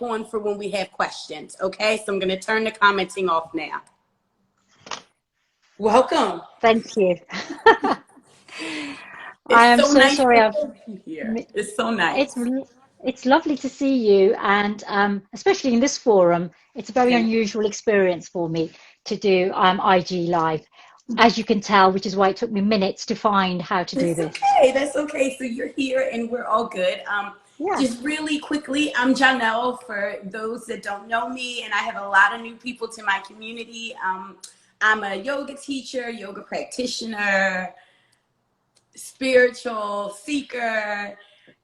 on for when we have questions, okay? So I'm going to turn the commenting off now. Welcome. Thank you. I It's am so so nice sorry. to have you here. It's so nice. It's lovely to see you, and especially in this forum, it's a very unusual experience for me to do IG Live, as you can tell, which is why it took me minutes to find how to do this. Okay. That's okay. So you're here and we're all good. Yeah. Just really quickly, I'm Jonelle, for those that don't know me, and I have a lot of new people to my community. I'm a yoga teacher, yoga practitioner, spiritual seeker,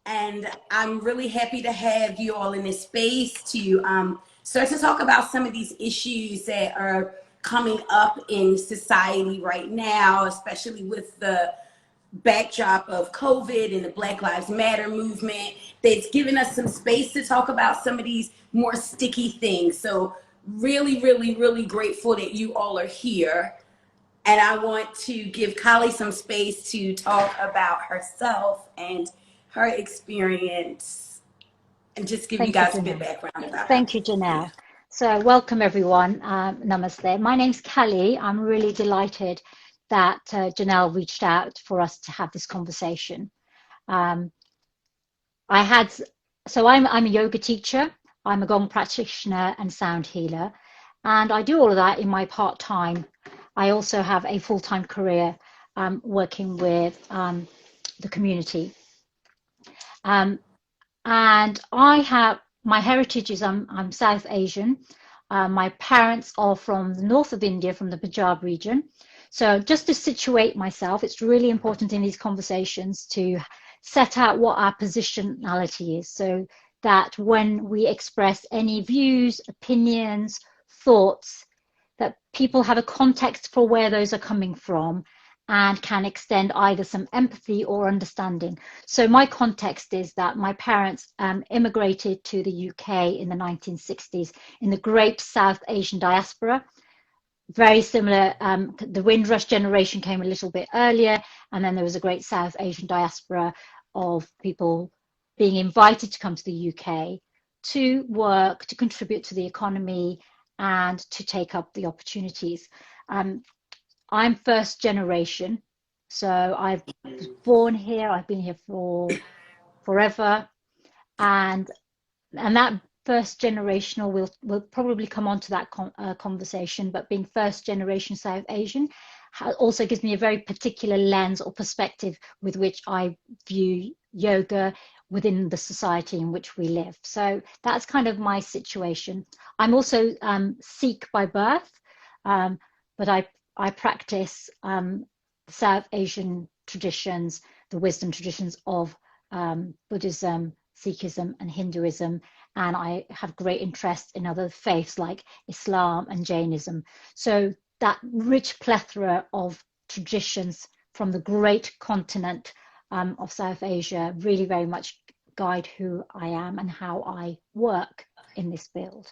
and I'm really happy to have you all in this space to start to talk about some of these issues that are coming up in society right now, especially with the backdrop of COVID and the Black Lives Matter movement, that's given us some space to talk about some of these more sticky things. So really, really, really grateful that you all are here. And I want to give Kallie some space to talk about herself and her experience and just give you guys a bit of background about her. Thank you, Jonelle. Yeah. So welcome everyone. Namaste. My name's Kallie. I'm really delighted that Jonelle reached out for us to have this conversation. I'm a yoga teacher. I'm a Gong practitioner and sound healer, and I do all of that in my part-time. I also have a full-time career working with the community. And I have, my heritage is I'm South Asian. My parents are from the north of India, from the Punjab region. So just to situate myself, it's really important in these conversations to set out what our positionality is, so that when we express any views, opinions, thoughts, that people have a context for where those are coming from and can extend either some empathy or understanding. So my context is that my parents immigrated to the UK in the 1960s in the great South Asian diaspora. Very similar, the Windrush generation came a little bit earlier, and then there was a great South Asian diaspora of people being invited to come to the UK to work, to contribute to the economy, and to take up the opportunities. I'm first generation, so I was born here. I've been here for forever, and that first generational will probably come on to that conversation. But being first generation South Asian also gives me a very particular lens or perspective with which I view yoga within the society in which we live. So that's kind of my situation. I'm also Sikh by birth, but I practice South Asian traditions, the wisdom traditions of Buddhism, Sikhism, and Hinduism, and I have great interest in other faiths like Islam and Jainism. So that rich plethora of traditions from the great continent of South Asia really very much guide who I am and how I work in this field.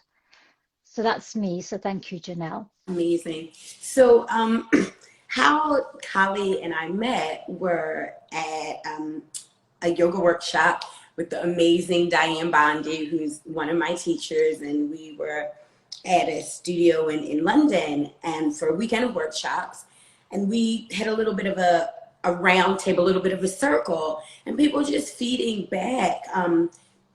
So that's me. So thank you, Jonelle. Amazing. So how Kallie and I met were at a yoga workshop with the amazing Diane Bondi, who's one of my teachers, and we were at a studio in London and for a weekend of workshops, and we had a little bit of a round table, a little bit of a circle, and people just feeding back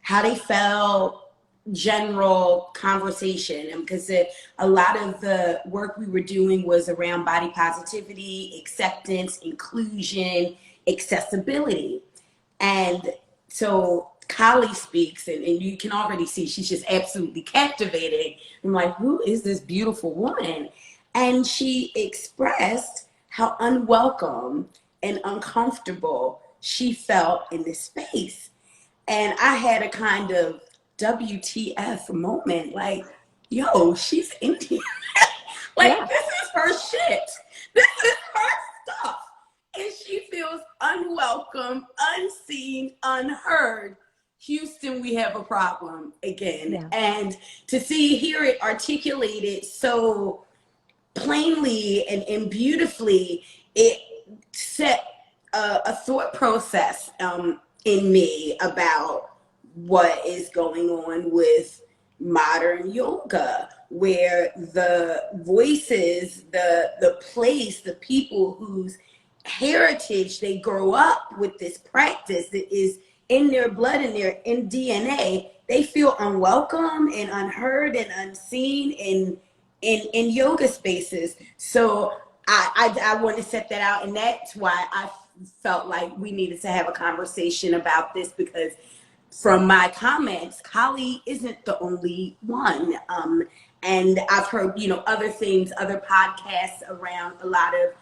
how they felt, general conversation, because a lot of the work we were doing was around body positivity, acceptance, inclusion, accessibility. And so Kallie speaks, and you can already see she's just absolutely captivating. I'm like, who is this beautiful woman? And she expressed how unwelcome and uncomfortable she felt in this space. And I had a kind of WTF moment, like, yo, she's Indian. Like, this is her shit. This is her stuff. And she feels unwelcome, unseen, unheard. Houston, we have a problem again. Yeah. And to hear it articulated so plainly and beautifully, it set a thought process in me about what is going on with modern yoga, where the voices, the place, the people whose heritage they grow up with this practice that is in their blood and their in DNA, they feel unwelcome and unheard and unseen in yoga spaces. So I want to set that out, and that's why I felt like we needed to have a conversation about this, because from my comments, Kallie isn't the only one. And I've heard, other things, other podcasts around a lot of,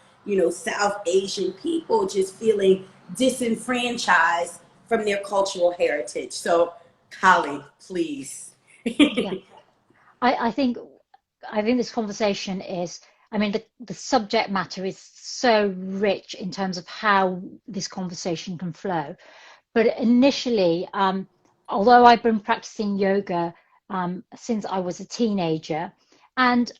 South Asian people just feeling disenfranchised from their cultural heritage. So, Kallie, please. Yeah, I think this conversation is, I mean, the subject matter is so rich in terms of how this conversation can flow. But initially, although I've been practicing yoga since I was a teenager, and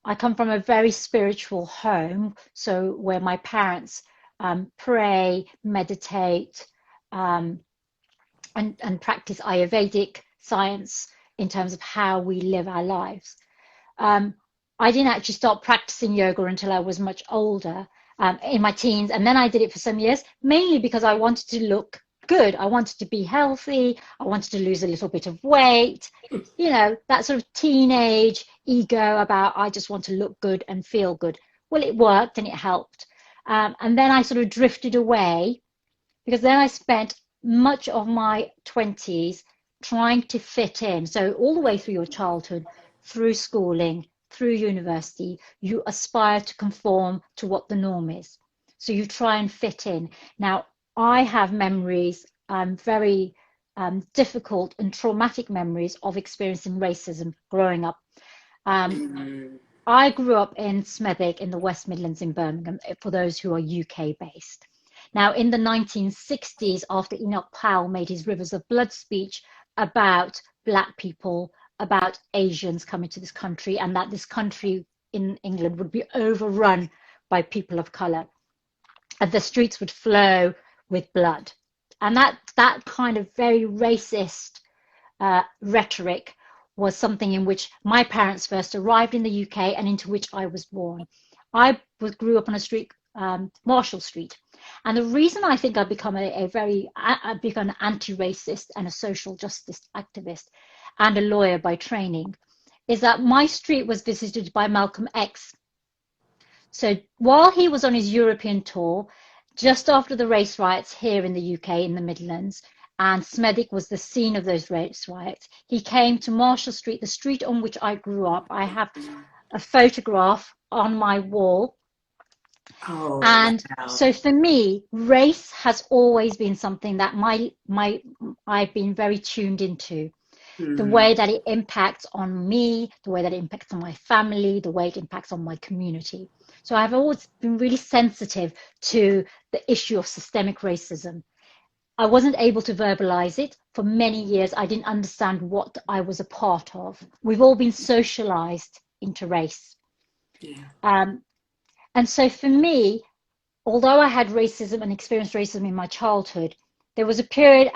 I come from a very spiritual home, so where my parents pray, meditate, and practice Ayurvedic science in terms of how we live our lives. I didn't actually start practicing yoga until I was much older, in my teens, and then I did it for some years, mainly because I wanted to look good. I wanted to be healthy. I wanted to lose a little bit of weight. That sort of teenage ego about I just want to look good and feel good. Well, it worked and it helped. And then I sort of drifted away, because then I spent much of my 20s trying to fit in. So all the way through your childhood, through schooling, through university, you aspire to conform to what the norm is. So you try and fit in. Now, I have memories, very difficult and traumatic memories of experiencing racism growing up. I grew up in Smethwick in the West Midlands in Birmingham, for those who are UK based. Now, in the 1960s, after Enoch Powell made his Rivers of Blood speech about Black people, about Asians coming to this country, and that this country in England would be overrun by people of colour, and the streets would flow with blood. And that kind of very racist rhetoric was something in which my parents first arrived in the UK and into which I was born. I grew up on a street, Marshall Street. And the reason I think I've become I've become an anti-racist and a social justice activist and a lawyer by training is that my street was visited by Malcolm X. So while he was on his European tour, just after the race riots here in the UK in the Midlands, and Smethwick was the scene of those race riots, he came to Marshall Street, the street on which I grew up. I have a photograph on my wall. Oh, and wow. So for me, race has always been something that I've been very tuned into. The way that it impacts on me, the way that it impacts on my family, the way it impacts on my community. So I've always been really sensitive to the issue of systemic racism. I wasn't able to verbalize it. For many years, I didn't understand what I was a part of. We've all been socialized into race. Yeah. And so for me, although I had racism and experienced racism in my childhood, there was a period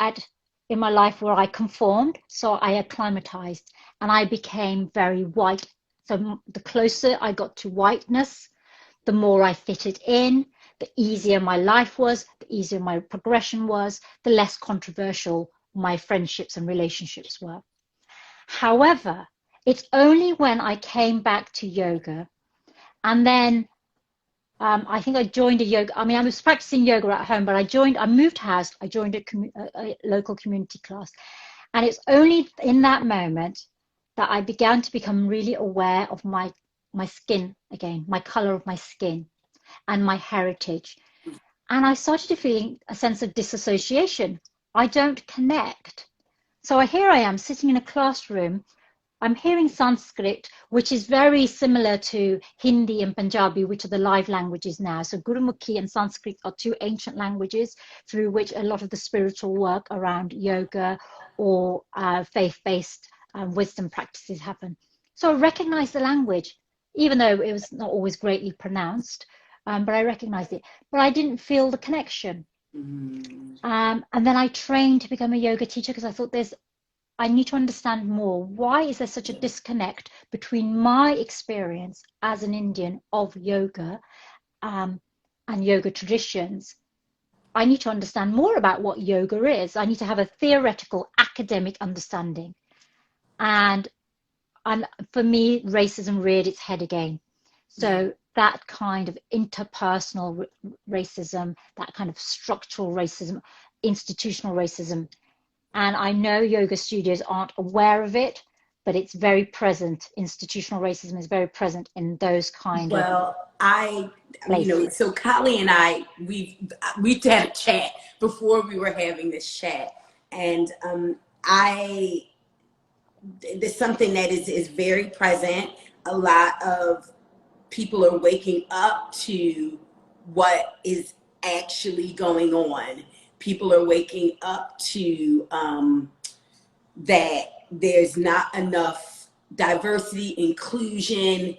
in my life where I conformed, so I acclimatized, and I became very white. So the closer I got to whiteness, the more I fitted in, the easier my life was, the easier my progression was, the less controversial my friendships and relationships were. However, it's only when I came back to yoga, and then I think I joined a yoga. I mean, I was practicing yoga at home, but I moved house. I joined a local community class. And it's only in that moment that I began to become really aware of my skin again, my color of my skin and my heritage. And I started feeling a sense of disassociation. I don't connect. So here I am sitting in a classroom. I'm hearing Sanskrit, which is very similar to Hindi and Punjabi, which are the live languages now. So Gurumukhi and Sanskrit are two ancient languages through which a lot of the spiritual work around yoga or faith-based wisdom practices happen. So I recognized the language, even though it was not always greatly pronounced, but I recognized it. But I didn't feel the connection. And then I trained to become a yoga teacher because I thought I need to understand more. Why is there such a disconnect between my experience as an Indian of yoga and yoga traditions? I need to understand more about what yoga is. I need to have a theoretical academic understanding. And for me, racism reared its head again. So that kind of interpersonal racism, that kind of structural racism, institutional racism. And I know yoga studios aren't aware of it, but it's very present. Institutional racism is very present in those kind of Well, places. so Kallie and I, we've had a chat before we were having this chat, and I there's something that is very present. A lot of people are waking up to what is actually going on. People are waking up to that there's not enough diversity, inclusion,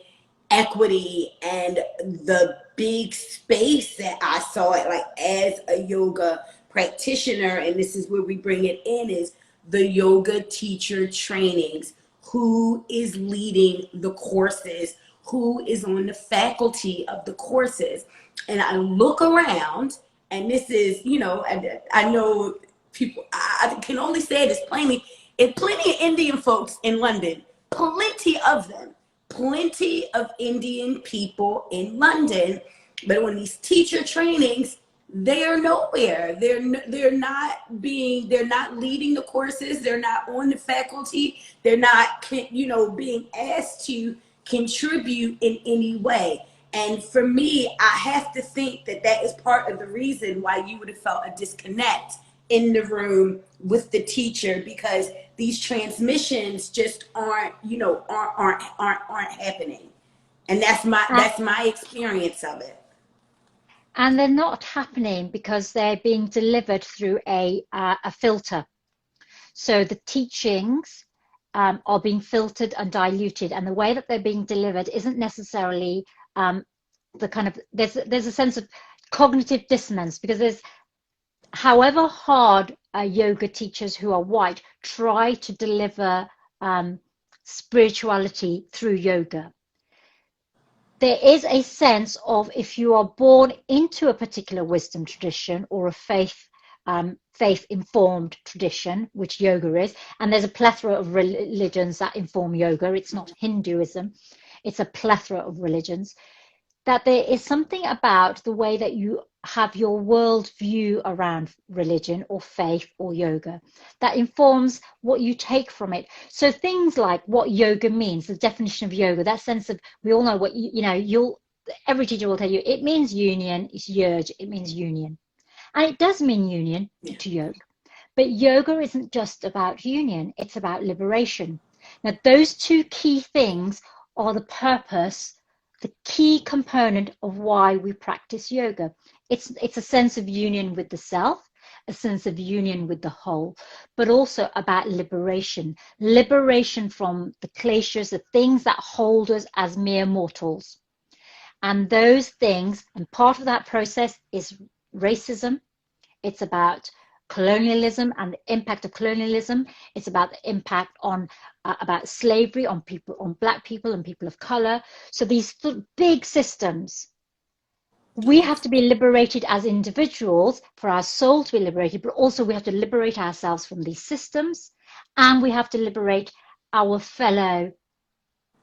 equity, and the big space that I saw it like as a yoga practitioner, and this is where we bring it in, is the yoga teacher trainings. Who is leading the courses? Who is on the faculty of the courses? And I look around, and this is, I know people, I can only say this plainly, and plenty of Indian folks in London, plenty of them, plenty of Indian people in London. But when these teacher trainings, they're nowhere. They're not leading the courses. They're not on the faculty. They're not, being asked to contribute in any way. And for me, I have to think that that is part of the reason why you would have felt a disconnect in the room with the teacher, because these transmissions just aren't happening. And that's my experience of it. And they're not happening because they're being delivered through a filter. So the teachings are being filtered and diluted, and the way that they're being delivered isn't necessarily the kind of, there's a sense of cognitive dissonance, because there's, however hard yoga teachers who are white try to deliver spirituality through yoga, there is a sense of, if you are born into a particular wisdom tradition or a faith-informed tradition, which yoga is, and there's a plethora of religions that inform yoga. It's not Hinduism, it's a plethora of religions. That there is something about the way that you have your world view around religion or faith or yoga that informs what you take from it. So things like what yoga means, the definition of yoga, that sense of, we all know what, every teacher will tell you, it means union, it's yurj, it means union. And it does mean union to yoga. But yoga isn't just about union, it's about liberation. Now, those two key things are the purpose, the key component of why we practice yoga. It's a sense of union with the self, a sense of union with the whole, but also about liberation. Liberation from the kleshas, the things that hold us as mere mortals. And those things, and part of that process is racism. It's about colonialism and the impact of colonialism. It's about the impact on about slavery on people, on Black people and people of color. So these big systems, we have to be liberated as individuals for our soul to be liberated, but also we have to liberate ourselves from these systems, and we have to liberate our fellow,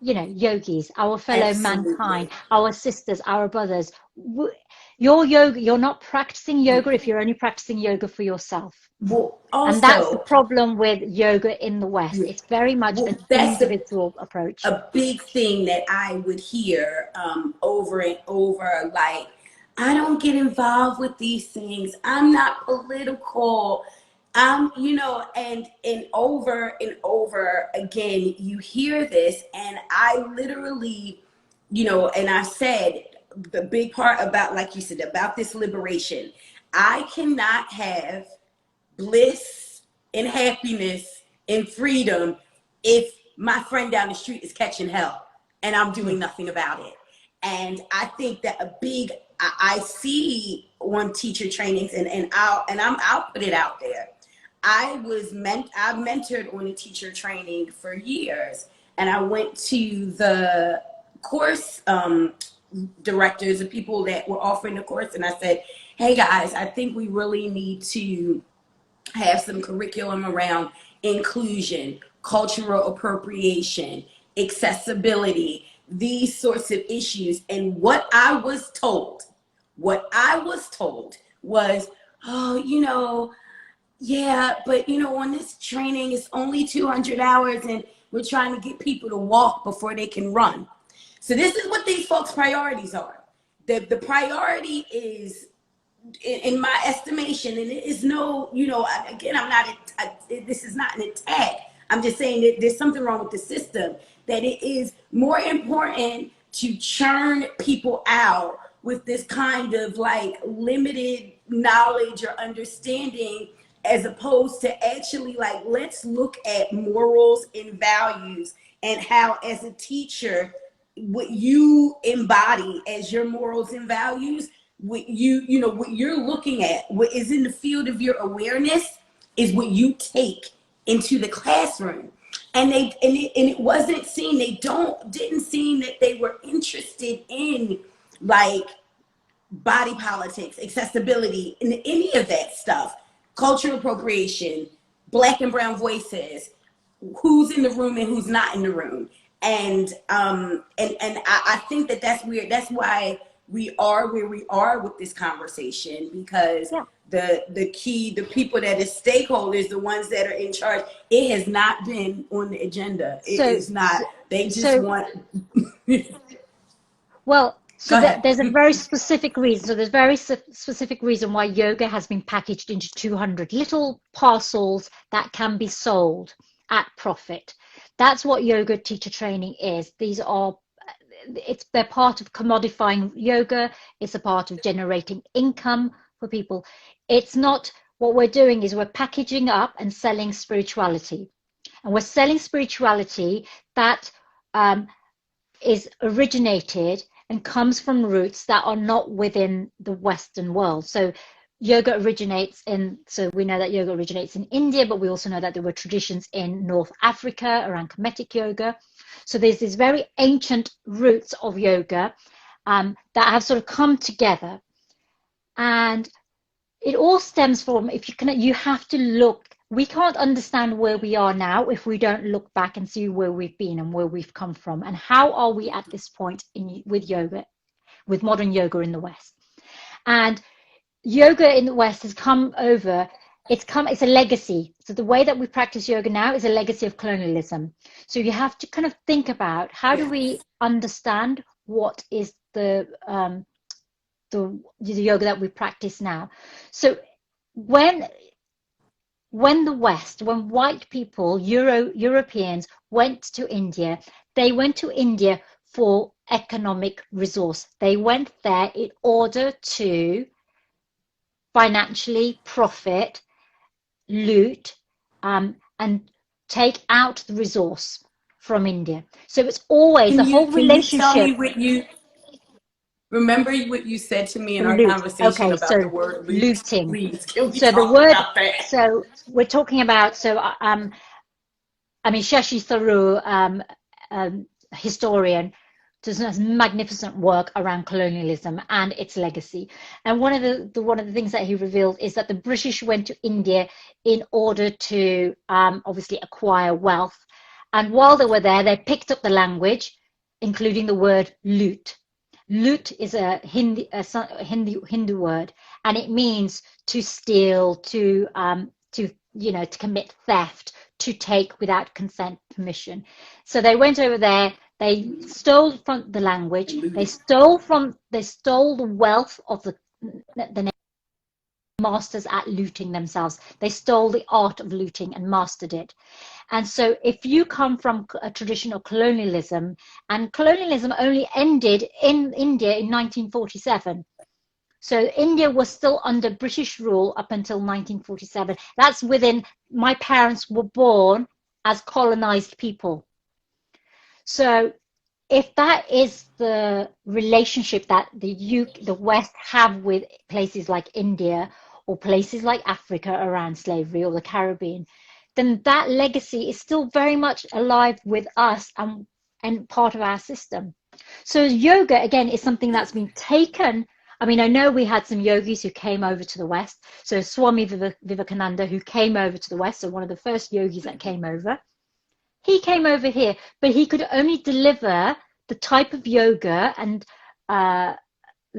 yogis, our fellow Absolutely. mankind, our sisters, our brothers. Your yoga, you're not practicing yoga if you're only practicing yoga for yourself. Well, also, and that's the problem with yoga in the West. It's very much an that's individual approach. a big thing that I would hear over and over, like, I don't get involved with these things. I'm not political. And over and over again, you hear this, and I literally, and I said the big part about, like you said, about this liberation. I cannot have bliss and happiness and freedom if my friend down the street is catching hell and I'm doing nothing about it. And I think that I see on teacher trainings, and I'll put it out there. I've mentored on a teacher training for years, and I went to the course directors, the people that were offering the course, and I said, hey guys, I think we really need to have some curriculum around inclusion, cultural appropriation, accessibility, these sorts of issues. And what I was told was, oh, yeah, but on this training, it's only 200 hours and we're trying to get people to walk before they can run. So this is what these folks' priorities are. The priority is, in my estimation, and it is no, again, this is not an attack. I'm just saying that there's something wrong with the system, that it is more important to churn people out with this kind of like limited knowledge or understanding, as opposed to actually like, let's look at morals and values and how, as a teacher, what you embody as your morals and values, what you're looking at, what is in the field of your awareness, is what you take into the classroom. And it wasn't seen. Didn't seem that they were interested in like body politics, accessibility, and any of that stuff, cultural appropriation, Black and brown voices, who's in the room and who's not in the room. And I think that's weird. That's why we are where we are with this conversation, because the people that is stakeholders, the ones that are in charge, it has not been on the agenda. It is not. They just want. Well, so there's a very specific reason. So there's very specific reason why yoga has been packaged into 200 little parcels that can be sold at profit. That's what yoga teacher training is. They're part of commodifying yoga. It's a part of generating income for people. It's not, what we're doing is we're packaging up and selling spirituality. And we're selling spirituality that is originated and comes from roots that are not within the Western world. So yoga originates so we know that yoga originates in India, but we also know that there were traditions in North Africa around Kemetic yoga. So there's these very ancient roots of yoga that have sort of come together. And it all stems from, you have to look. We can't understand where we are now if we don't look back and see where we've been and where we've come from, and how are we at this point with yoga, with modern yoga in the West. And yoga in the West has come over, it's a legacy. So the way that we practice yoga now is a legacy of colonialism. So you have to kind of think about, how do we understand what is the yoga that we practice now? So when white people, Europeans went to India, they went to India for economic resource. They went there in order to financially profit, loot, and take out the resource from India. So it's always the whole relationship. Can you tell me remember what you said to me in our conversation about the word looting? Please, can we so talk the word about that? So we're talking about, Shashi Tharoor, historian, does magnificent work around colonialism and its legacy. And one of the things that he revealed is that the British went to India in order to obviously acquire wealth. And while they were there, they picked up the language, including the word loot. Loot is a Hindu word, and it means to steal, to commit theft, to take without consent, permission. So they went over there. They stole from the language. They stole the wealth of the masters at looting themselves. They stole the art of looting and mastered it. And so if you come from a tradition of colonialism, and colonialism only ended in India in 1947. So India was still under British rule up until 1947. That's my parents were born as colonized people. So if that is the relationship that the West have with places like India, or places like Africa around slavery or the Caribbean, then that legacy is still very much alive with us and part of our system. So yoga, again, is something that's been taken. I mean, I know we had some yogis who came over to the West. So Swami Vivekananda, who came over to the West, so one of the first yogis that came over, he came over here, but he could only deliver the type of yoga and the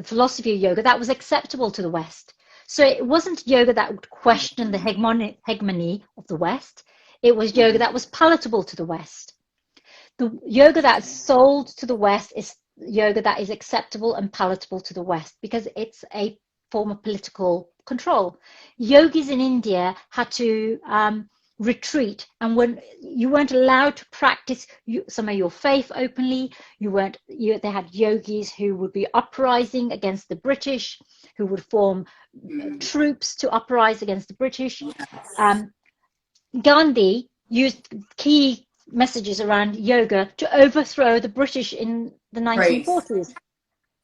philosophy of yoga that was acceptable to the West. So it wasn't yoga that would question the hegemony of the West. It was yoga that was palatable to the West. The yoga that's sold to the West is yoga that is acceptable and palatable to the West because it's a form of political control. Yogis in India had to retreat, and when you weren't allowed to practice some of your faith openly, they had yogis who would be uprising against the British, who would form troops to uprise against the British. Gandhi used key messages around yoga to overthrow the British in the 1940s.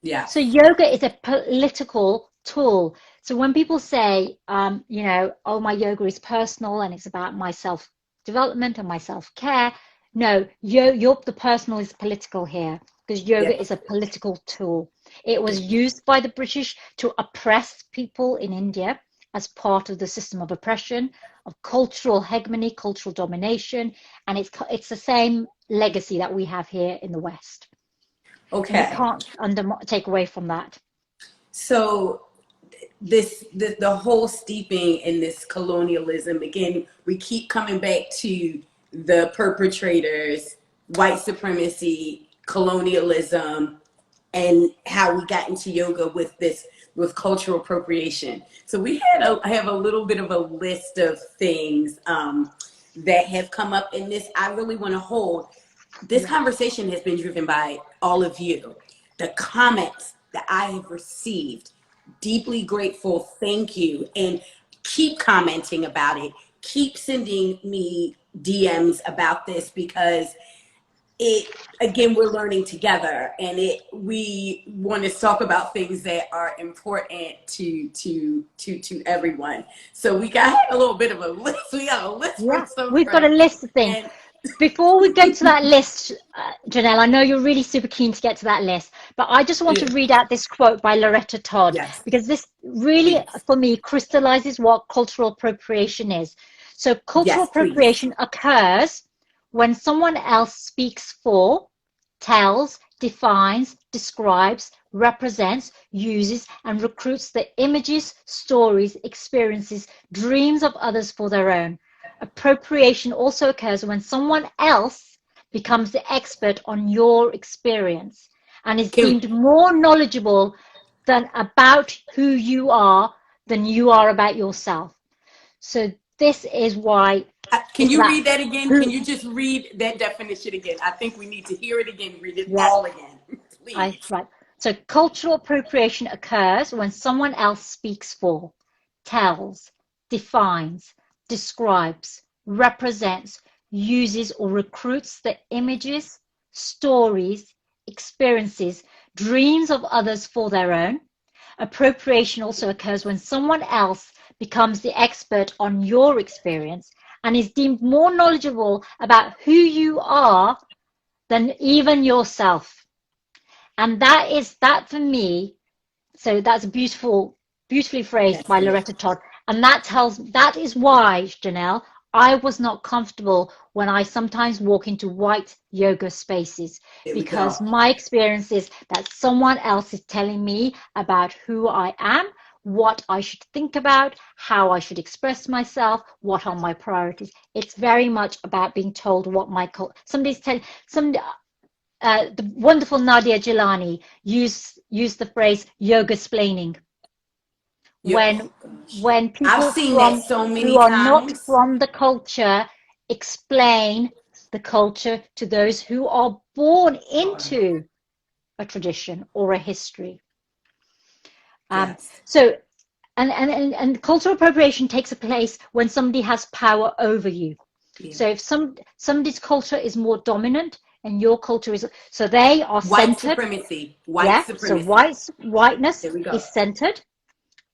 Yeah. So yoga is a political tool. So when people say, oh, my yoga is personal and it's about my self-development and my self-care, no, the personal is political here because yoga is a political tool. It was used by the British to oppress people in India as part of the system of oppression, of cultural hegemony, cultural domination, and it's the same legacy that we have here in the West. Okay. And we can't take away from that. So the whole steeping in this colonialism, again, we keep coming back to the perpetrators, white supremacy, colonialism, and how we got into yoga with cultural appropriation. So I have a little bit of a list of things that have come up in this. I really want to hold. This conversation has been driven by all of you. The comments that I have received, deeply grateful, thank you. And keep commenting about it. Keep sending me DMs about this because again, we're learning together, and we want to talk about things that are important to everyone. So we got a little bit of a list. We got a list. Yeah, we've got a list of things. Before we get to that list, Jonelle, I know you're really super keen to get to that list, but I just want to read out this quote by Loretta Todd, because this really, for me, crystallizes what cultural appropriation is. So cultural appropriation occurs when someone else speaks for, tells, defines, describes, represents, uses, and recruits the images, stories, experiences, dreams of others for their own. Appropriation also occurs when someone else becomes the expert on your experience and is deemed more knowledgeable about who you are than you are about yourself. So this is why. Can you read that again? Can you just read that definition again? I think we need to hear it again, read it all again, please. Right. So cultural appropriation occurs when someone else speaks for, tells, defines, describes, represents, uses, or recruits the images, stories, experiences, dreams of others for their own. Appropriation also occurs when someone else becomes the expert on your experience and is deemed more knowledgeable about who you are than even yourself. And that for me, so that's beautifully phrased by Loretta Todd. And that is why, Jonelle, I was not comfortable when I sometimes walk into white yoga spaces, because my experience is that someone else is telling me about who I am, what I should think about, how I should express myself, what are my priorities. It's very much about being told what the wonderful Nadia Jilani used the phrase yoga-splaining. When people who are not from the culture explain the culture to those who are born into a tradition or a history. So, and cultural appropriation takes place when somebody has power over you. So if somebody's culture is more dominant and your culture is, so they are white centered. Supremacy. White supremacy. So whiteness is centered.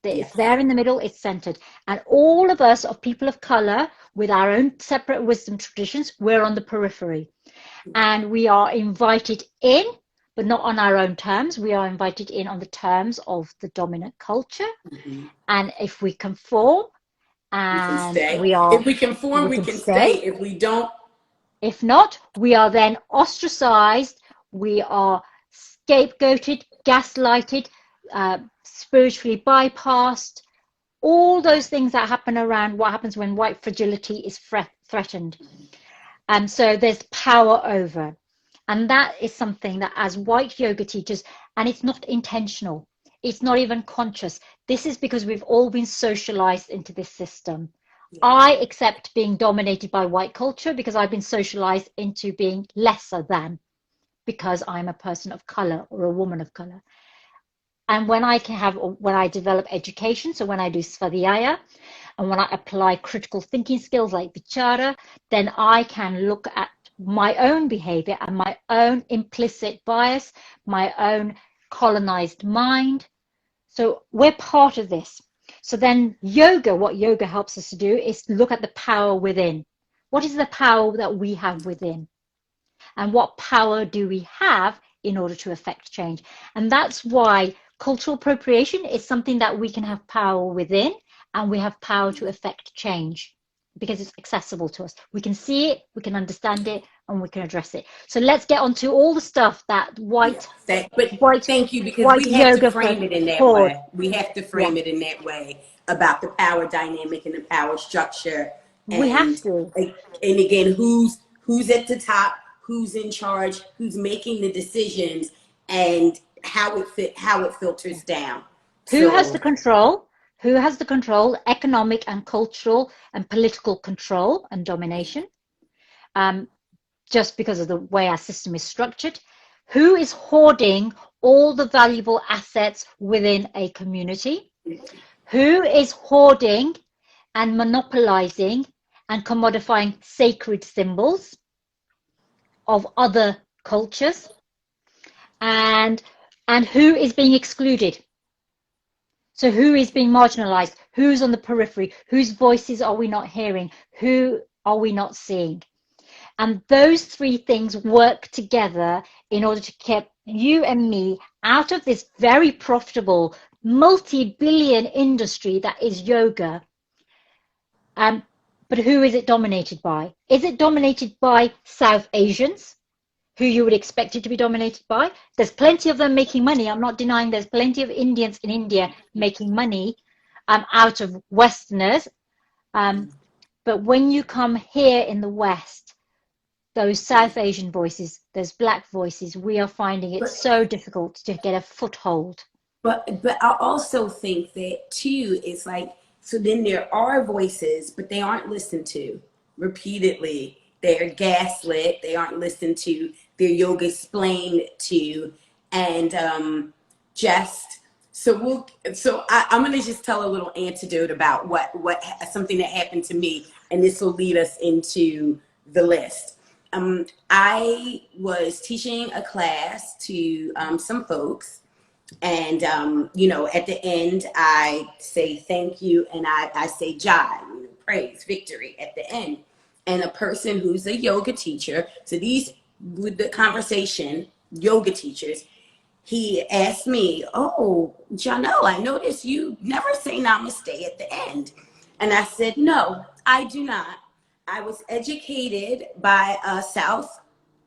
It's there in the middle, it's centered. And all of us are people of color with our own separate wisdom traditions. We're on the periphery. And we are invited in, but not on our own terms. We are invited in on the terms of the dominant culture. And if we conform, and if we conform, we can stay. If we don't, if not, we are then ostracized. We are scapegoated, gaslighted, spiritually bypassed. All those things that happen around what happens when white fragility is threatened. And so there's power over. And that is something that as white yoga teachers, and it's not intentional, it's not even conscious. This is because we've all been socialized into this system. I accept being dominated by white culture because I've been socialized into being lesser than, because I'm a person of color or a woman of color. And when I develop education, so when I do svadhyaya, and when I apply critical thinking skills like vichara, then I can look at my own behavior and my own implicit bias, my own colonized mind. So we're part of this. So then yoga, what yoga helps us to do is look at the power within. What is the power that we have within? And what power do we have in order to affect change? And that's why cultural appropriation is something that we can have power within, and we have power to affect change because it's accessible to us. We can see it, we can understand it, and we can address it. So let's get on to all the stuff that thank you, because we have to frame it in that way. We have to frame it in that way about the power dynamic and the power structure. And, we have to. And again, who's at the top, who's in charge, who's making the decisions, and how it filters down. Who has the control? Who has the control? Economic and cultural and political control and domination. Just because of the way our system is structured. Who is hoarding all the valuable assets within a community? Who is hoarding and monopolizing and commodifying sacred symbols of other cultures? And who is being excluded? So who is being marginalized? Who's on the periphery? Whose voices are we not hearing? Who are we not seeing? And those three things work together in order to keep you and me out of this very profitable multi-billion industry that is yoga. But who is it dominated by? Is it dominated by South Asians, who you would expect it to be dominated by? There's plenty of them making money. I'm not denying there's plenty of Indians in India making money out of Westerners. But when you come here in the West, those South Asian voices, those Black voices, we are finding it so difficult to get a foothold. But I also think that too, it's like, so then there are voices, but they aren't listened to repeatedly. They're gaslit. They aren't listened to. They're yoga explained to, and I'm gonna just tell a little anecdote about what something that happened to me, and this will lead us into the list. I was teaching a class to some folks, and at the end I say thank you, and I say jai, praise, victory at the end. And a person who's a yoga teacher, so these with the conversation, yoga teachers, he asked me, "Oh, Jonelle, I noticed you never say namaste at the end." And I said, "No, I do not. I was educated by a South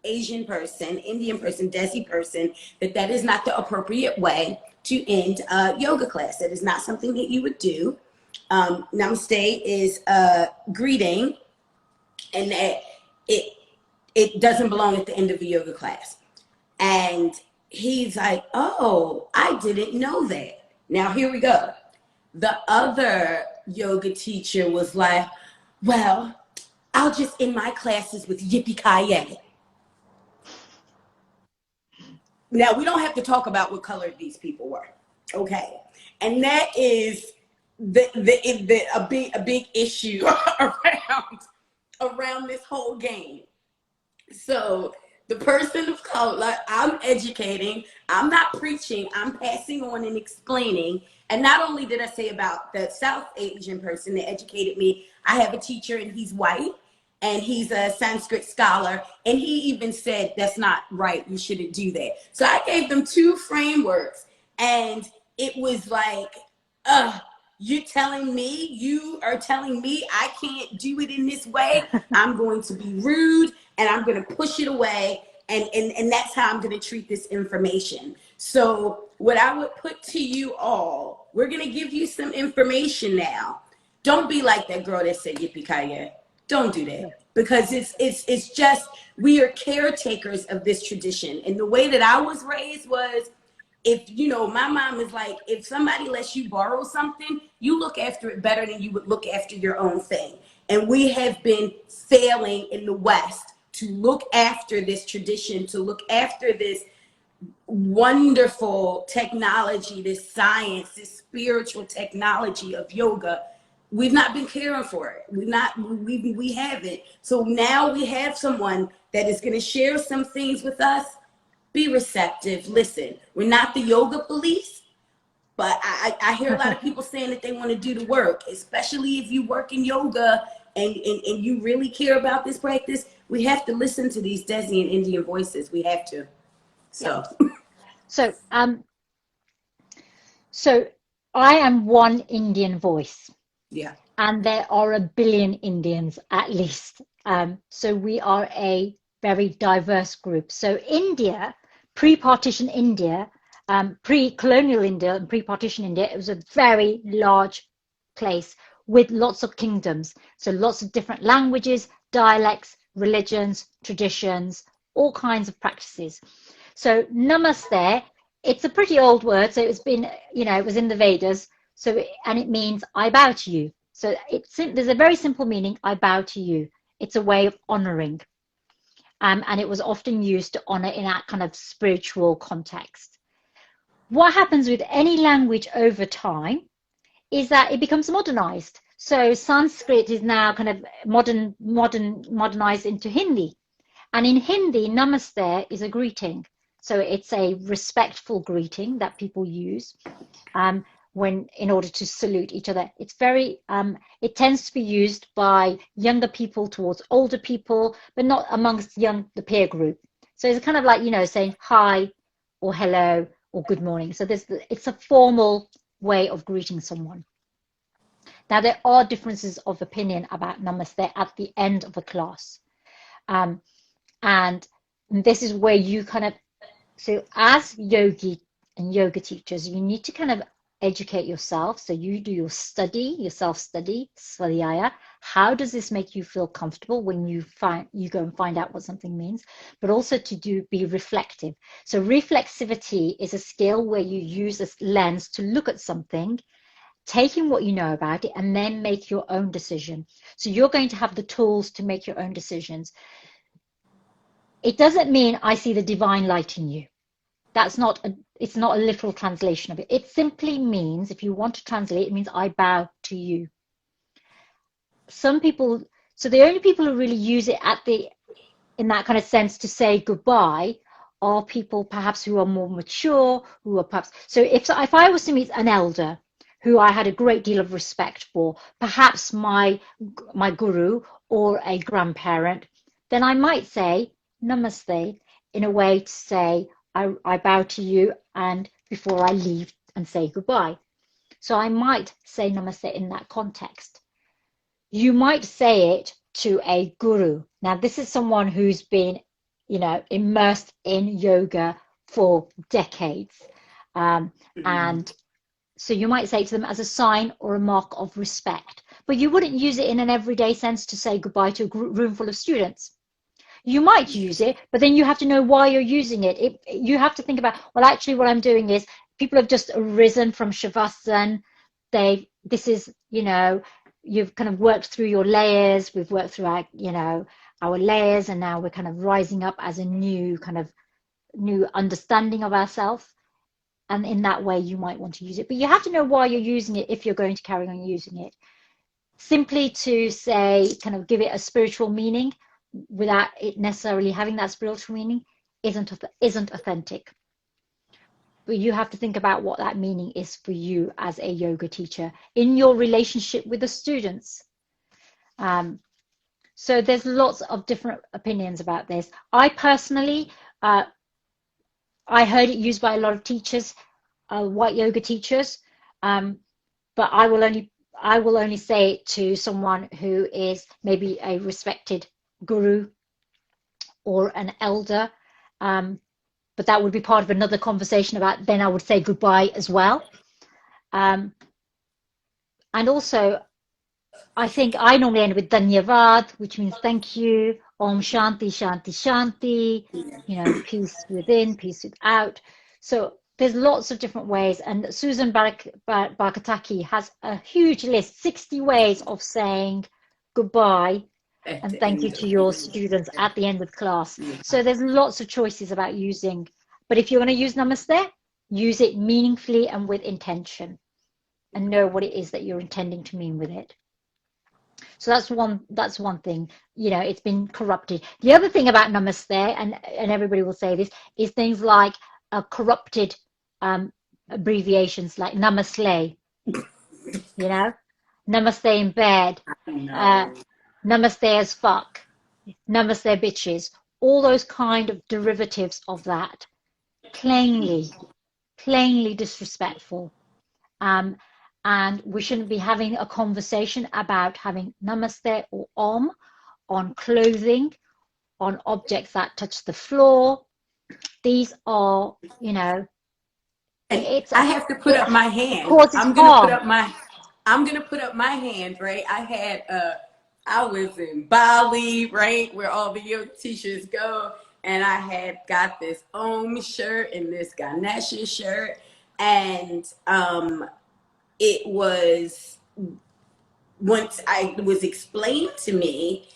Asian person, Indian person, Desi person, that is not the appropriate way to end a yoga class. That is not something that you would do. Namaste is a greeting, and that it doesn't belong at the end of a yoga class." And he's like, "Oh, I didn't know that." Now here we go. The other yoga teacher was like, "Well, I'll just end my classes with yippee-ki-yay." Now we don't have to talk about what color these people were, okay? And that is a big issue around this whole game. So the person of color. I'm educating. I'm not preaching. I'm passing on and explaining. And not only did I say about the South Asian person that educated me, I have a teacher and he's white and he's a Sanskrit scholar. And he even said, that's not right. You shouldn't do that. So I gave them two frameworks, and it was like, you are telling me I can't do it in this way. I'm going to be rude and I'm going to push it away. And that's how I'm going to treat this information. So what I would put to you all, we're going to give you some information now. Don't be like that girl that said yippee ki. Don't do that, because it's just, we are caretakers of this tradition. And the way that I was raised was, if you know, my mom is like, if somebody lets you borrow something, you look after it better than you would look after your own thing. And we have been failing in the West to look after this tradition, to look after this wonderful technology, this science, this spiritual technology of yoga. We've not been caring for it. We haven't. So now we have someone that is going to share some things with us. Be receptive. Listen, we're not the yoga police, but I hear a lot of people saying that they want to do the work, especially if you work in yoga and you really care about this practice. We have to listen to these Desi and Indian voices. We have to. So, So, so I am one Indian voice, yeah. and there are a billion Indians at least. So we are a very diverse group. So India, pre-partition India, pre-colonial India and pre-partition India, it was a very large place with lots of kingdoms. So lots of different languages, dialects, religions, traditions, all kinds of practices. So namaste, it's a pretty old word. So it's been, it was in the Vedas. So, and it means I bow to you. So there's a very simple meaning, I bow to you. It's a way of honoring. And it was often used to honor in that kind of spiritual context. What happens with any language over time is that it becomes modernized. So Sanskrit is now kind of modernized into Hindi. And in Hindi, namaste is a greeting. So it's a respectful greeting that people use when in order to salute each other. It's very, it tends to be used by younger people towards older people, but not amongst the peer group. So it's kind of like, saying hi or hello or good morning. So it's a formal way of greeting someone. Now, there are differences of opinion about namaste at the end of a class. And this is where you kind of, so as yogi and yoga teachers, you need to kind of educate yourself. So you do your self-study, svadhyaya. How does this make you feel comfortable when you go and find out what something means, but also to be reflective. So reflexivity is a skill where you use a lens to look at something, taking what you know about it, and then make your own decision. So you're going to have the tools to make your own decisions. It doesn't mean I see the divine light in you. It's not a literal translation of it. It simply means, if you want to translate, it means I bow to you. Some people, so the only people who really use it in that kind of sense to say goodbye are people perhaps who are more mature, who are perhaps, so if I was to meet an elder who I had a great deal of respect for, perhaps my guru or a grandparent, then I might say namaste in a way to say, I bow to you, and before I leave and say goodbye. So I might say namaste in that context. You might say it to a guru. Now, this is someone who's been, immersed in yoga for decades. And so you might say it to them as a sign or a mark of respect. But you wouldn't use it in an everyday sense to say goodbye to a room full of students. You might use it, but then you have to know why you're using it. You have to think about, well, actually what I'm doing is people have just arisen from Shavasana. You've kind of worked through your layers. We've worked through our layers, and now we're kind of rising up as a new understanding of ourselves. And in that way, you might want to use it. But you have to know why you're using it if you're going to carry on using it. Simply to say, kind of give it a spiritual meaning without it necessarily having that spiritual meaning isn't authentic. But you have to think about what that meaning is for you as a yoga teacher in your relationship with the students. So there's lots of different opinions about this. I personally, I heard it used by a lot of teachers, white yoga teachers, but I will only say it to someone who is maybe a respected guru or an elder. But that would be part of another conversation about, then I would say goodbye as well. And also, I think I normally end with Dhanyavad, which means thank you, Om Shanti, Shanti, Shanti, you know, peace within, peace without. So there's lots of different ways. And Susan Barkataki has a huge list, 60 ways of saying goodbye and thank you to your students at the end of class. So there's lots of choices about using, but if you're going to use Namaste, use it meaningfully and with intention, and know what it is that you're intending to mean with it. So that's one thing. You know, it's been corrupted. The other thing about Namaste, and everybody will say this, is things like corrupted abbreviations like Namaste. You know, Namaste in bed, Namaste as fuck, Namaste bitches, all those kind of derivatives of that, plainly disrespectful. And we shouldn't be having a conversation about having Namaste or Om on clothing, on objects that touch the floor. These are, you know, and I have to put up my hand. Causes I'm gonna harm. put up my hand, right? I was in Bali, right, where all the yoga teachers go, and I had got this Om shirt and this Ganesha shirt, and it was, once I was explained to me,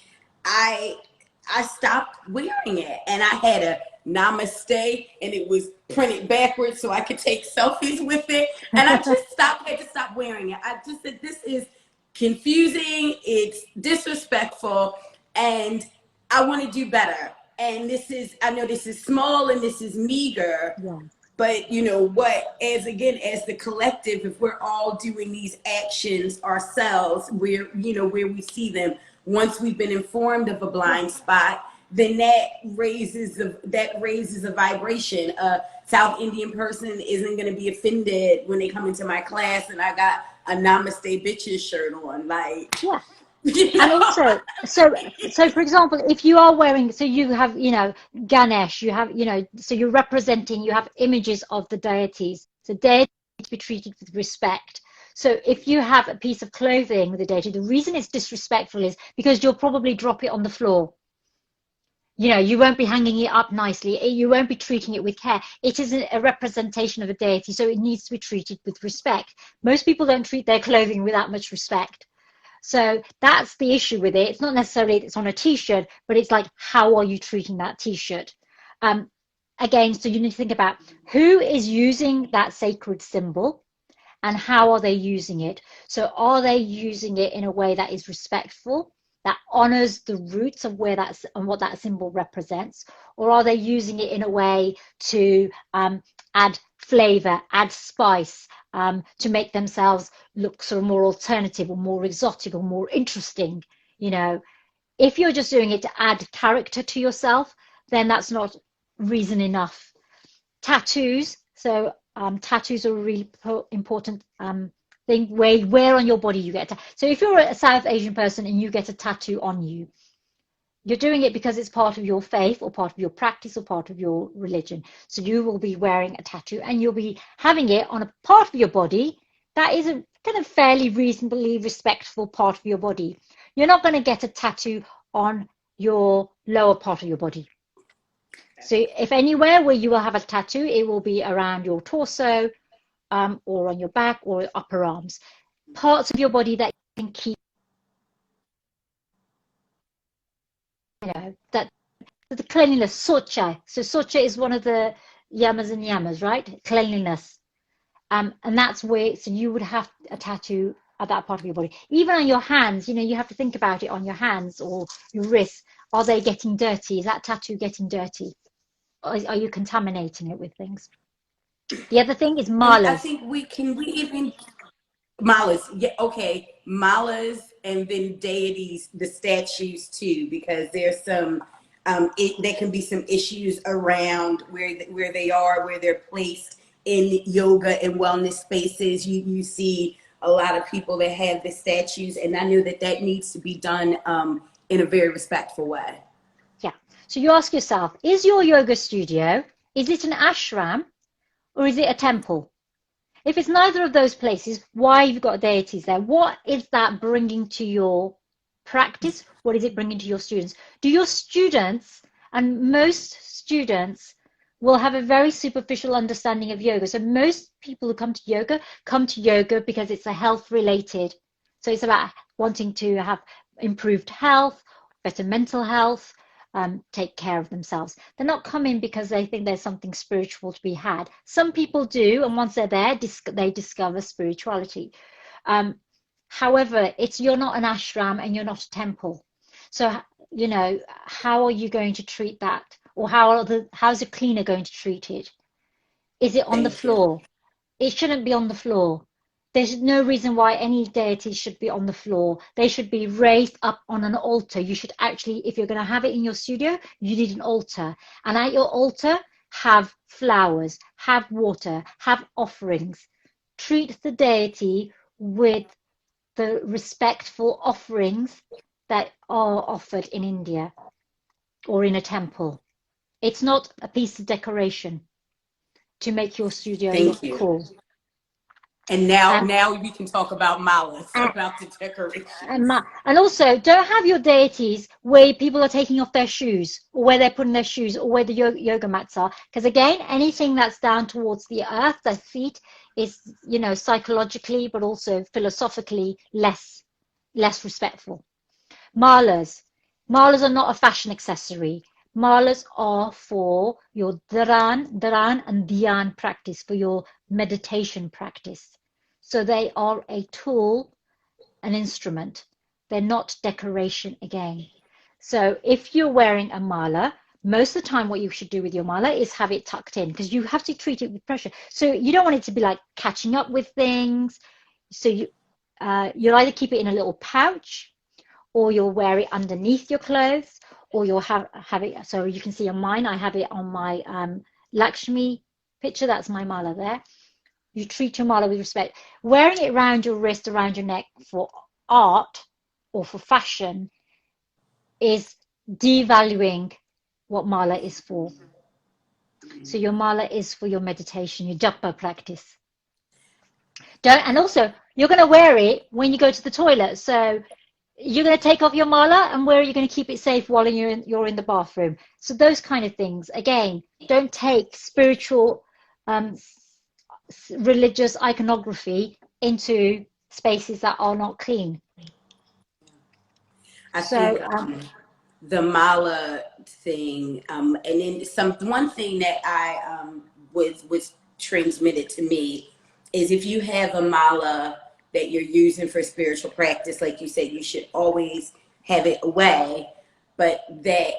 I stopped wearing it, and I had a Namaste, and it was printed backwards so I could take selfies with it, and I just had to stop wearing it. I just said, this is confusing, it's disrespectful, and I want to do better. And I know this is small and this is meager, Yeah. but you know what, as the collective, if we're all doing these actions ourselves, where we see them, once we've been informed of a blind spot, then that raises a vibration. A South Indian person isn't going to be offended when they come into my class and I got a Namaste bitches shirt on, like. Yeah. You know? And also, so for example, if you are wearing, so you have, you know, Ganesh, you have, you know, so you're representing, you have images of the deities. So deities need to be treated with respect. So if you have a piece of clothing with a deity, the reason it's disrespectful is because you'll probably drop it on the floor. You know, you won't be hanging it up nicely. You won't be treating it with care. It isn't a representation of a deity, so it needs to be treated with respect. Most people don't treat their clothing with that much respect. So that's the issue with it. It's not necessarily it's on a t-shirt, but it's like, how are you treating that t-shirt? Again, so you need to think about who is using that sacred symbol and how are they using it. So are they using it in a way that is respectful, that honors the roots of where that's and what that symbol represents, or are they using it in a way to add flavor, add spice, to make themselves look sort of more alternative or more exotic or more interesting? You know, if you're just doing it to add character to yourself, then that's not reason enough. Tattoos, so tattoos are a really important thing where on your body you get so if you're a South Asian person and you get a tattoo on you, you're doing it because it's part of your faith or part of your practice or part of your religion. So you will be wearing a tattoo and you'll be having it on a part of your body that is a kind of fairly reasonably respectful part of your body. You're not going to get a tattoo on your lower part of your body. So if anywhere where you will have a tattoo, it will be around your torso, or on your back or upper arms. Parts of your body that you can keep, you know, that the cleanliness, socha. So socha is one of the yamas and yamas, right? Cleanliness. And that's where, so you would have a tattoo at that part of your body. Even on your hands, you know, you have to think about it on your hands or your wrists. Are they getting dirty? Is that tattoo getting dirty? Are you contaminating it with things? The other thing is And I malas. think we even malas, yeah, okay, malas, and then deities, the statues too, because there's some there can be some issues around where they are, where they're placed in yoga and wellness spaces. You see a lot of people that have the statues, and I know that that needs to be done in a very respectful way. Yeah. So you ask yourself, is your yoga studio, is it an ashram or is it a temple? If it's neither of those places, why have you got deities there? What is that bringing to your practice? What is it bringing to your students? Do your students, and most students will have a very superficial understanding of yoga. So most people who come to yoga because it's a health related. So it's about wanting to have improved health, better mental health, take care of themselves. They're not coming because they think there's something spiritual to be had. Some people do, and once they're there, they discover spirituality. However, you're not an ashram and you're not a temple. So, you know, how are you going to treat that? Or how's a cleaner going to treat it? Is it on the Thank you. floor? It shouldn't be on the floor. There's no reason why any deity should be on the floor. They should be raised up on an altar. You should actually, if you're going to have it in your studio, you need an altar. And at your altar, have flowers, have water, have offerings. Treat the deity with the respectful offerings that are offered in India or in a temple. It's not a piece of decoration to make your studio look Thank you. cool. And now, Um, we can talk about malas, and, about the decorations. and also, don't have your deities where people are taking off their shoes, or where they're putting their shoes, or where the yoga mats are. Because again, anything that's down towards the earth, the feet, is, you know, psychologically, but also philosophically less respectful. Malas. Malas are not a fashion accessory. Malas are for your dharan and dhyan practice, for your meditation practice. So they are a tool, an instrument. They're not decoration again. So if you're wearing a mala, most of the time what you should do with your mala is have it tucked in, because you have to treat it with pressure. So you don't want it to be like catching up with things. So you'll either keep it in a little pouch, or you'll wear it underneath your clothes, or you'll have it. So you can see on mine, I have it on my Lakshmi picture. That's my mala there. You treat your mala with respect. Wearing it around your wrist, around your neck for art or for fashion is devaluing what mala is for. So your mala is for your meditation, your japa practice. And also, you're going to wear it when you go to the toilet. So you're going to take off your mala, and where are you going to keep it safe while you're in the bathroom? So those kind of things. Again, don't take spiritual, religious iconography into spaces that are not clean. I think So the mala thing, and then one thing that I was transmitted to me is, if you have a mala that you're using for spiritual practice, like you said, you should always have it away. But that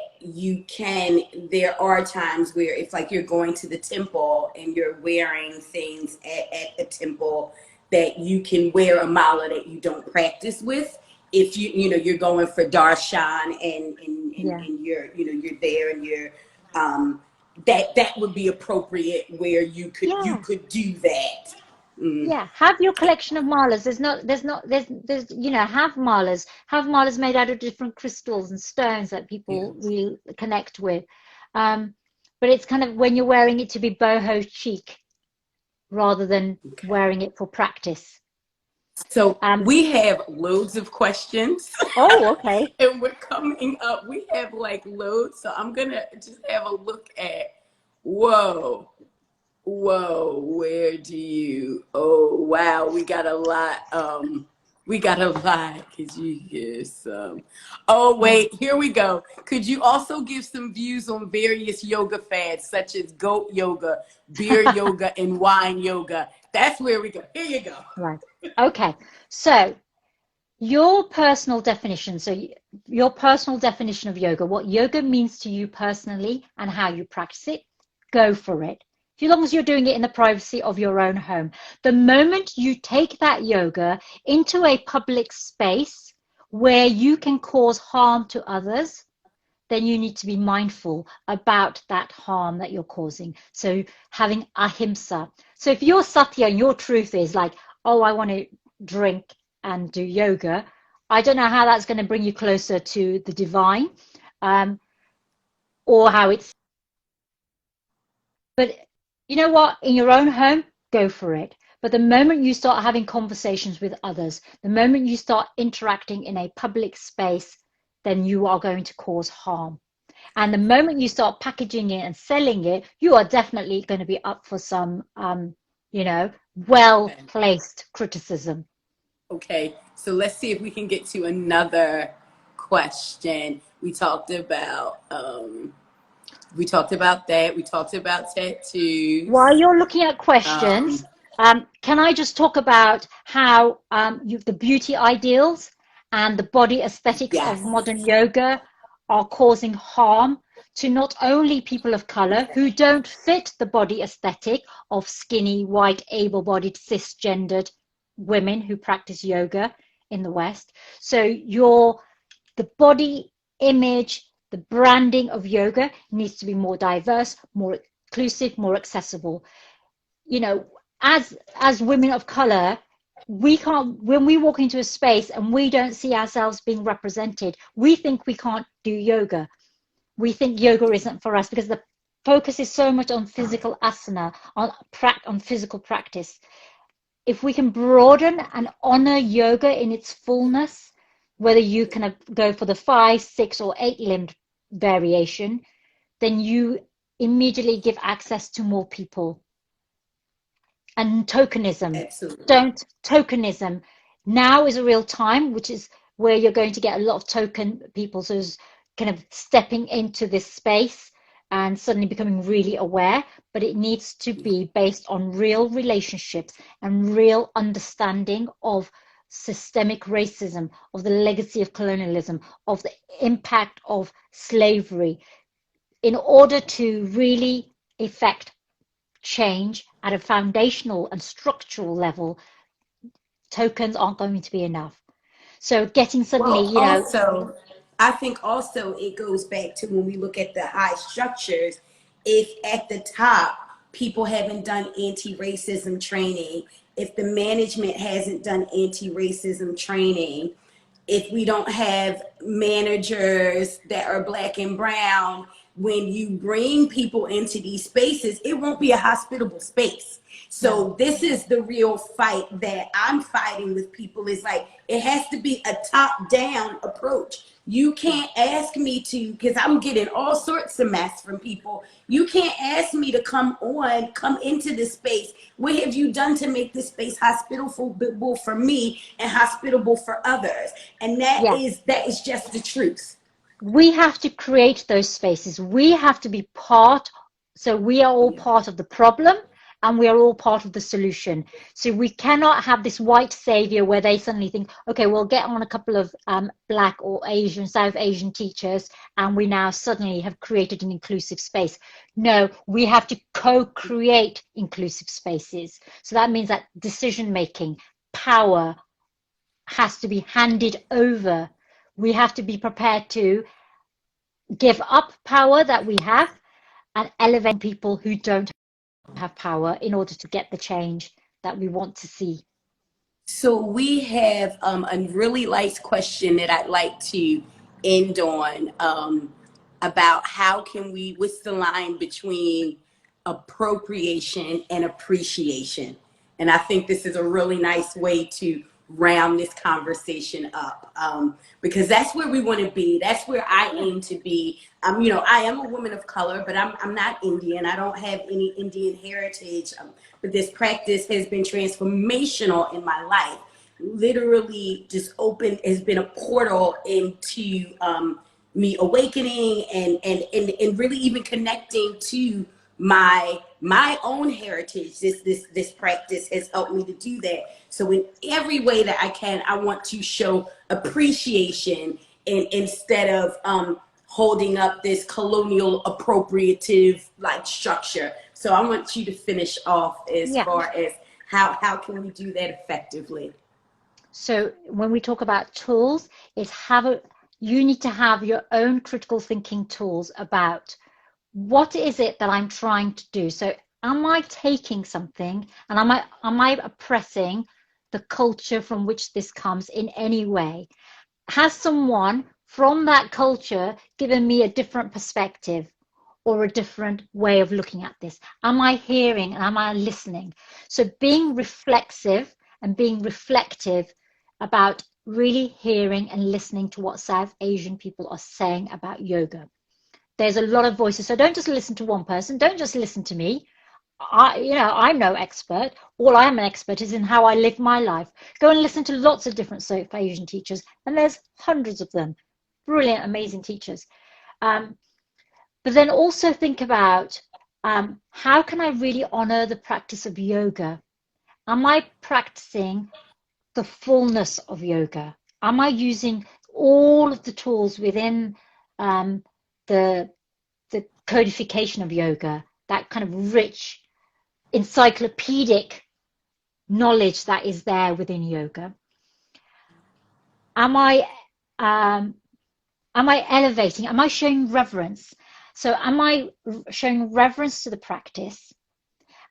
there are times where, if like you're going to the temple and you're wearing things at the temple, that you can wear a mala that you don't practice with. If you're going for darshan, yeah, and you're there, and you're that would be appropriate, where you yeah, could do that. Mm. yeah. Have your collection of malas. There's have malas made out of different crystals and stones that Yeah. people really connect with. Um, but it's kind of when you're wearing it to be boho chic rather than Okay. wearing it for practice. So Um, we have loads of questions. oh, okay. And we're coming up. We have like loads. So I'm gonna just have a look at, whoa, where do you, oh wow, we got a lot. Could you give some, oh wait, here we go. Could you also give some views on various yoga fads, such as goat yoga, beer yoga, and wine yoga? That's where we go. Here you go. Right. Okay. So Your personal definition, so your personal definition of yoga, what yoga means to you personally and how you practice it, go for it. As long as you're doing it in the privacy of your own home. The moment you take that yoga into a public space where you can cause harm to others, then you need to be mindful about that harm that you're causing. So having ahimsa. So if your satya and your truth is like, oh, I want to drink and do yoga, I don't know how that's going to bring you closer to the divine, or how it's, but you know what, in your own home, go for it. But the moment you start having conversations with others, the moment you start interacting in a public space, then you are going to cause harm. And the moment you start packaging it and selling it, you are definitely going to be up for some, well-placed criticism. Okay, so let's see if we can get to another question. We talked about that. We talked about While tattoos. you're looking at questions, Um, can I just talk about how the beauty ideals and the body aesthetics of yes. modern yoga are causing harm to not only people of color who don't fit the body aesthetic of skinny, white, able-bodied, cisgendered women who practice yoga in the West. So the body image, the branding of yoga needs to be more diverse, more inclusive, more accessible. You know, as women of color, we can't, when we walk into a space and we don't see ourselves being represented, we think we can't do yoga. We think yoga isn't for us because the focus is so much on physical asana, on physical practice. If we can broaden and honor yoga in its fullness, whether you can go for the 5, 6, or 8 limbed variation, then you immediately give access to more people. And tokenism, Absolutely. don't tokenism. Now is a real time, which is where you're going to get a lot of token people, so kind of stepping into this space and suddenly becoming really aware, but it needs to be based on real relationships and real understanding of systemic racism, of the legacy of colonialism, of the impact of slavery, in order to really effect change at a foundational and structural level. Tokens aren't going to be enough. So getting suddenly, Well, also, I think also it goes back to when we look at the high structures, if at the top people haven't done anti-racism training, if the management hasn't done anti-racism training, if we don't have managers that are black and brown, when you bring people into these spaces, it won't be a hospitable space. no, So this is the real fight that I'm fighting with people, is like, it has to be a top down approach. You yeah, can't ask me to, because I'm getting all sorts of mess from people. You can't ask me to come into this space. What have you done to make this space hospitable for me and hospitable for others? And that yeah. is just the truth. We have to create those spaces. We have to be part, so we are all part of the problem and we are all part of the solution. So we cannot have this white savior where they suddenly think, okay, we'll get on a couple of black or Asian, South Asian teachers, and we now suddenly have created an inclusive space. No, we have to co-create inclusive spaces. So that means that decision making, power has to be handed over. We have to be prepared to give up power that we have and elevate people who don't have power in order to get the change that we want to see. So we have a really nice question that I'd like to end on, about how can we, what's the line between appropriation and appreciation? And I think this is a really nice way to round this conversation up, because that's where we want to be. That's where I Yeah. aim to be. I am a woman of color, but I'm not Indian. I don't have any Indian heritage. But this practice has been transformational in my life. Literally, just opened, has been a portal into me awakening and really even connecting to my own heritage. This practice has helped me to do that. So in every way that I can, I want to show appreciation, and instead of holding up this colonial appropriative like structure. So I want you to finish off as Yeah. far as how can we do that effectively. So when we talk about tools, it's you need to have your own critical thinking tools about what is it that I'm trying to do. So am I taking something and am I oppressing the culture from which this comes in any way? Has someone from that culture given me a different perspective or a different way of looking at this? Am I hearing and am I listening? So being reflexive and being reflective about really hearing and listening to what South Asian people are saying about yoga. There's a lot of voices, so don't just listen to one person. Don't just listen to me. I'm no expert. All I am an expert is in how I live my life. Go and listen to lots of different South Asian teachers, and there's hundreds of them. Brilliant, amazing teachers. But then also think about how can I really honor the practice of yoga? Am I practicing the fullness of yoga? Am I using all of the tools within the codification of yoga, that kind of rich encyclopedic knowledge that is there within yoga? Am I elevating? Am I showing reverence? So am I showing reverence to the practice?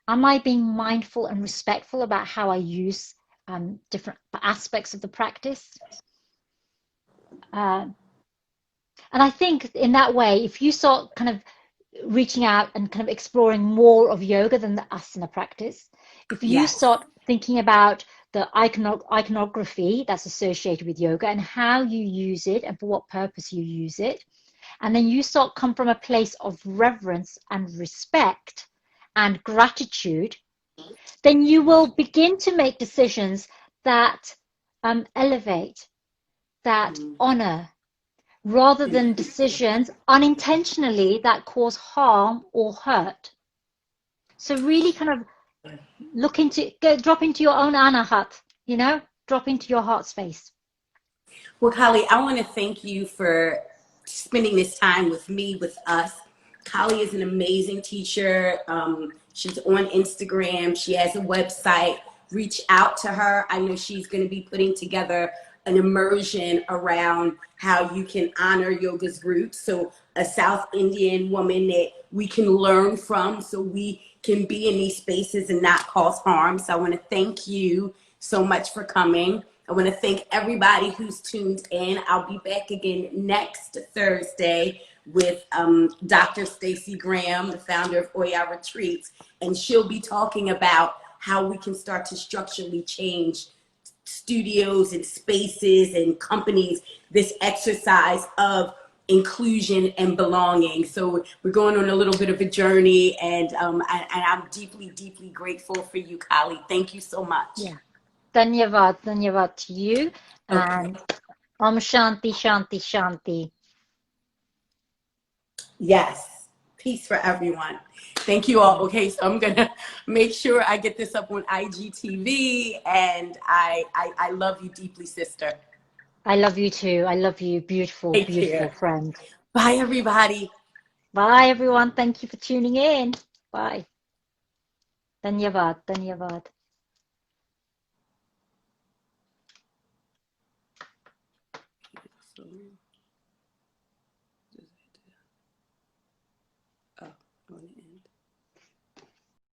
Am I being mindful and respectful about how I use different aspects of the practice? And I think in that way, if you start kind of reaching out and kind of exploring more of yoga than the asana practice, if you Yes. start thinking about the iconography that's associated with yoga and how you use it and for what purpose you use it, and then you start come from a place of reverence and respect and gratitude, then you will begin to make decisions that elevate, that honor, rather than decisions unintentionally that cause harm or hurt. So really kind of drop into your own anahat, drop into your heart space. Well, Kallie, I want to thank you for spending this time with me, with us. Kallie is an amazing teacher. She's on Instagram. She has a website. Reach out to her. I know she's going to be putting together an immersion around how you can honor yoga's roots. So a South Indian woman that we can learn from so we can be in these spaces and not cause harm. So I want to thank you so much for coming. I want to thank everybody who's tuned in. I'll be back again next Thursday with Dr. Stacey Graham, the founder of Oya Retreats, and she'll be talking about how we can start to structurally change studios and spaces and companies, this exercise of inclusion and belonging. So we're going on a little bit of a journey, and I'm deeply, deeply grateful for you, Kallie. Thank you so much. Yeah. Dhanyavad to you. And Okay. Om Shanti, Shanti, Shanti. Yes. Peace for everyone. Thank you all. Okay, so I'm gonna make sure I get this up on IGTV, and I love you deeply, sister. I love you too. I love you, beautiful, Take beautiful care. friend. Bye, everybody. Bye, everyone. Thank you for tuning in. Bye. Dhanyavad, Dhanyavad. Oh,